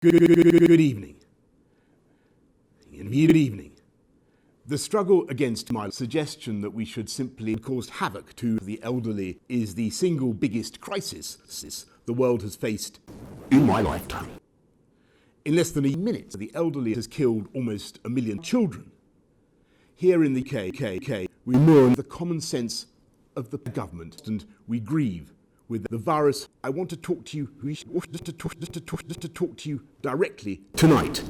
Good evening. Good evening. The struggle against my suggestion that we should simply cause havoc to the elderly is the single biggest crisis the world has faced in my lifetime. In less than a minute, the elderly has killed almost 1 million children. Here in the UK, we mourn the common sense of the government and we grieve with the virus. I want to talk to you directly tonight.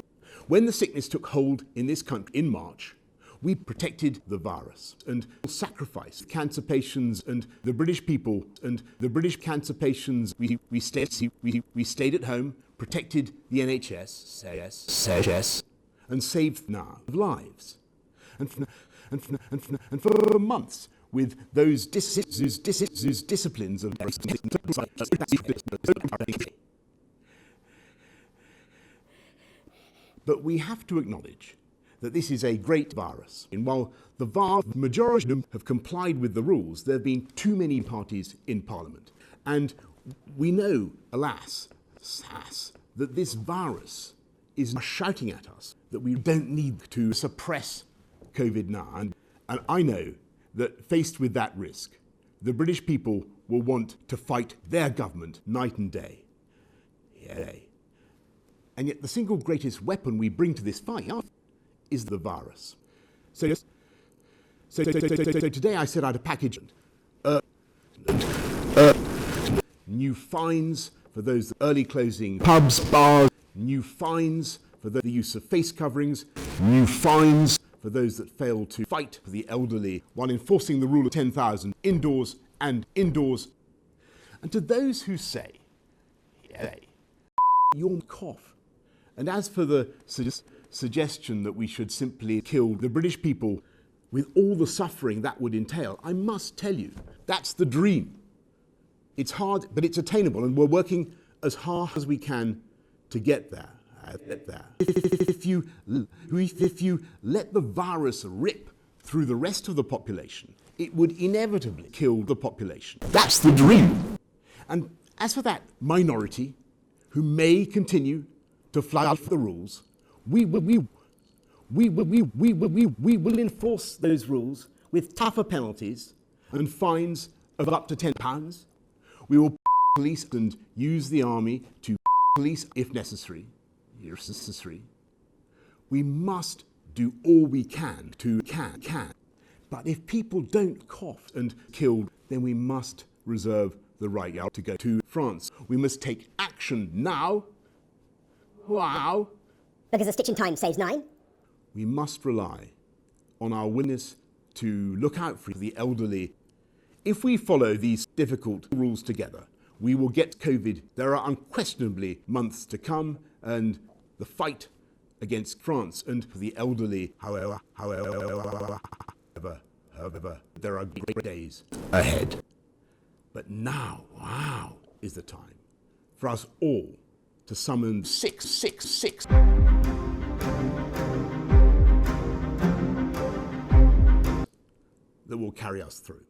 When the sickness took hold in this country in March, we protected the virus and sacrificed cancer patients and the British people and the British cancer patients. We stayed at home, protected the NHS, and saved now lives. And for months, with those disciplines of but we have to acknowledge that this is a great virus. And while the vast majority of them have complied with the rules, there have been too many parties in Parliament. And we know, alas, that this virus is shouting at us that we don't need to suppress COVID now. And I know that faced with that risk, the British people will want to fight their government night and day. And yet the single greatest weapon we bring to this fight is the virus. So today I set out a package. New fines for those early closing pubs, bars, new fines for the use of face coverings, new fines for those that fail to fight for the elderly while enforcing the rule of 10,000 indoors. And to those who say, you'll cough. And as for the suggestion that we should simply kill the British people with all the suffering that would entail, I must tell you, that's the dream. It's hard, but it's attainable, and we're working as hard as we can to get there. If you let the virus rip through the rest of the population, it would inevitably kill the population. That's the dream. And as for that minority who may continue to flout the rules, we will enforce those rules with tougher penalties and fines of up to £10. We will police and use the army to police if necessary. We must do all we can to can. But if people don't cough and killed, then we must reserve the right to go to France. We must take action now. Wow. Because a stitch in time saves 9. We must rely on our willingness to look out for the elderly. If we follow these difficult rules together, we will get COVID. There are unquestionably months to come, and the fight against France and for the elderly, however, there are great days ahead. But now, is the time for us all to summon 666 that will carry us through.